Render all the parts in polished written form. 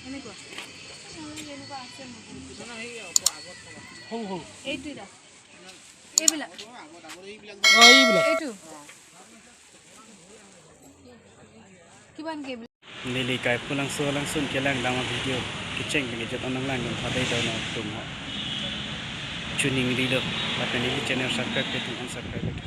এনেকুৱা এনেকুৱা আছে এইটো এইবিলাক এইটো কিমানকে Lili kai pulang so langsung kelang dalam video keceng ni jat onang lang yang padai daun tum ho tuning video tapi ni channel subscribe ke tu unsubscribe ke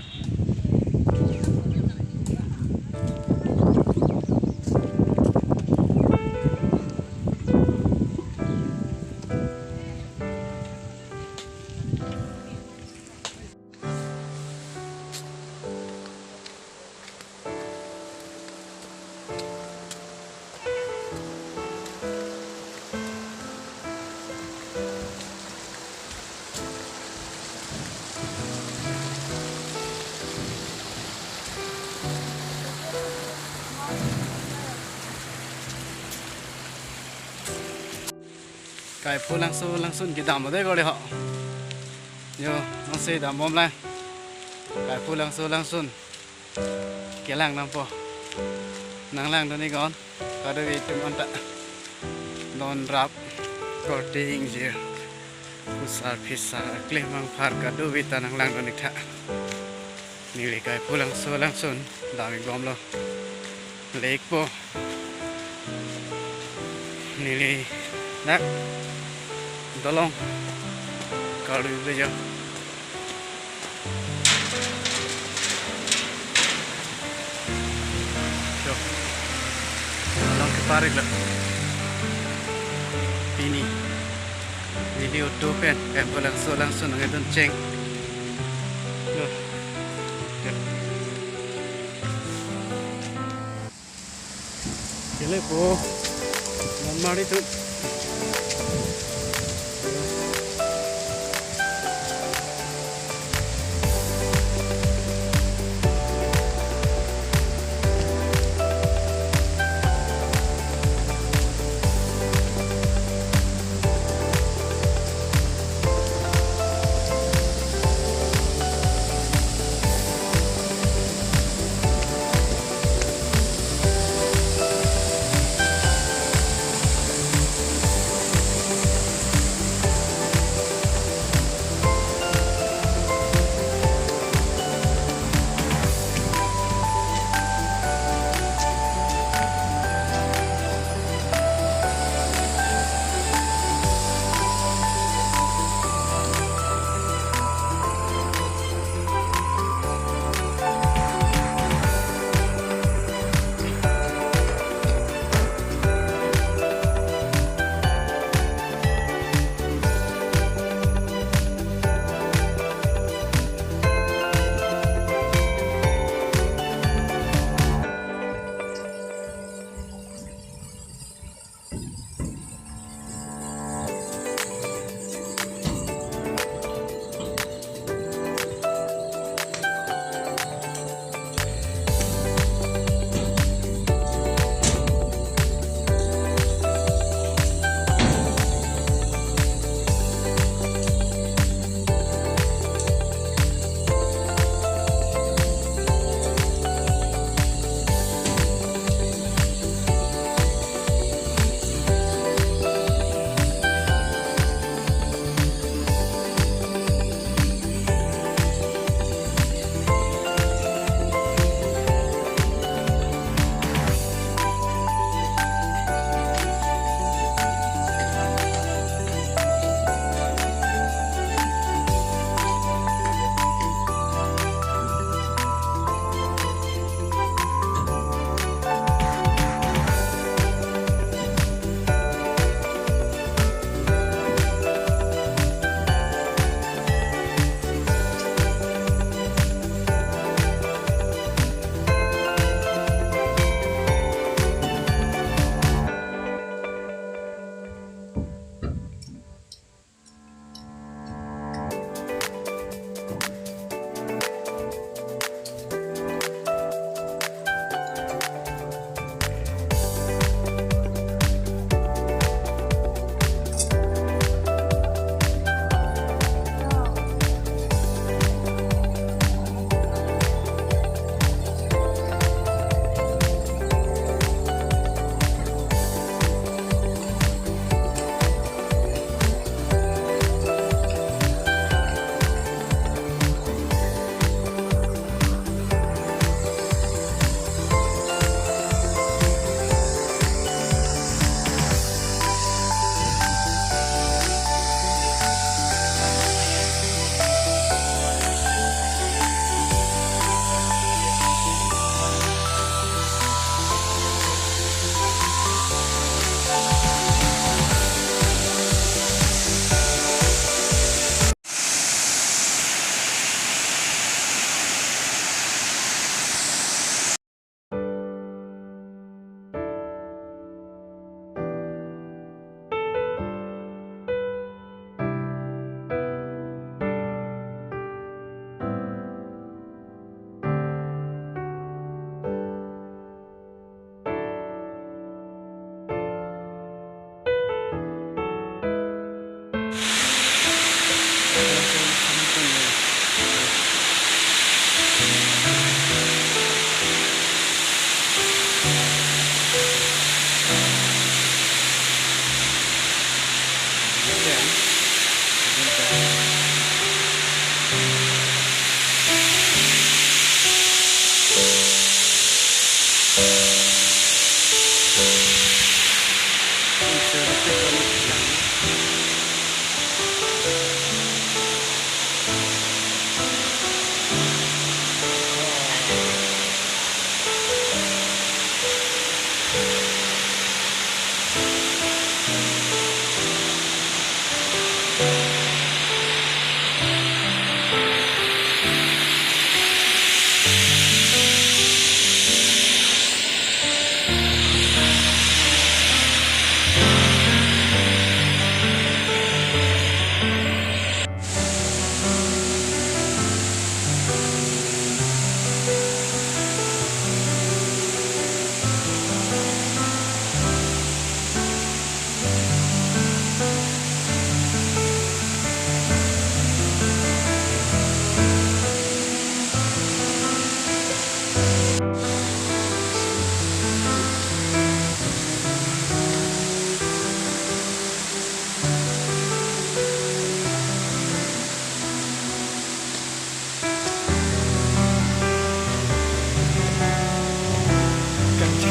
kai pulang so langsung kita ambil kau lihat yo masih dah mom lah kai pulang so langsung kelang nampo nang lang tu ni kawan kada itu manta non rap cutting je usar pisah klemang far kado vita nang lang tu ni tak ni kai pulang so langsung dah mi gom lo lek po ni nak tolong kalau itu je tolong ke parik lah ini video tupen langsung ngedon ceng kele po normal itu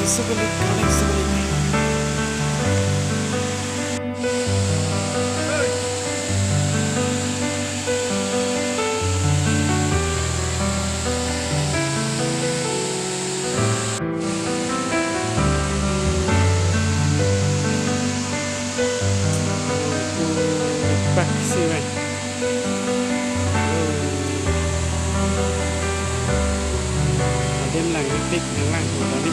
sulit. Sih, men. Đêm là cái tích những làng của nó đi.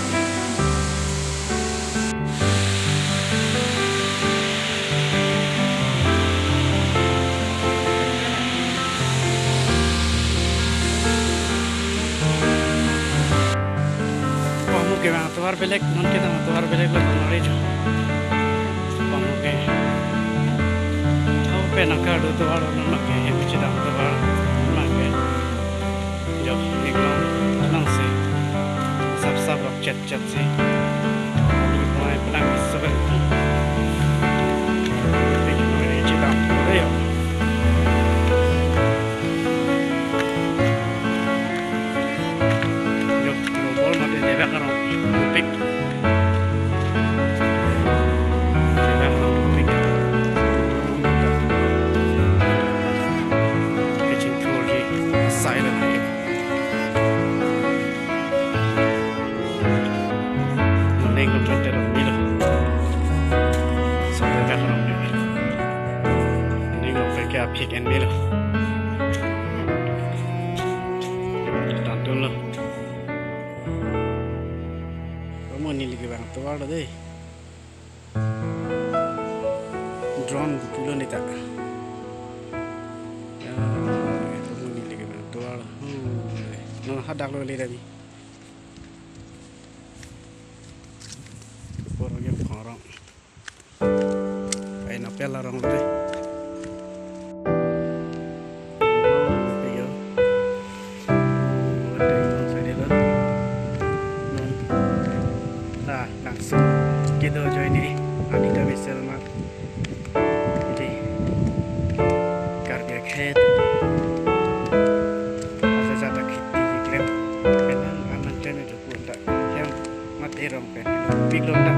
Kamu ke mana tuar belek, non kita mana tuar belek lah kalau hari itu. Kamu ke, kamu pernah kado tuar non ke, yang bicara tuar non ke, jauh iklan, tenang sih. Sab chat sih. Ini mulai pelang sebentar. Ini mulai cerita ya. Yuk, ngobrol mati dia kan topik. Kitchen tour di silent lagi. Nengok Twitter milo, sampai berapa ni? Nengok pergi apik en milo, tantul lo. Kamu ni lagi bang tu ada deh. Drone pulau ni tak. Kamu ni lagi bang tu ada. No hadak lo lagi tadi. Orang orang ay napel orang deh langsung kita join ini Adita Selma jadi karya khet ada jata khiti klem pelan anak jane tu pun tak yang mati rong pen big long dah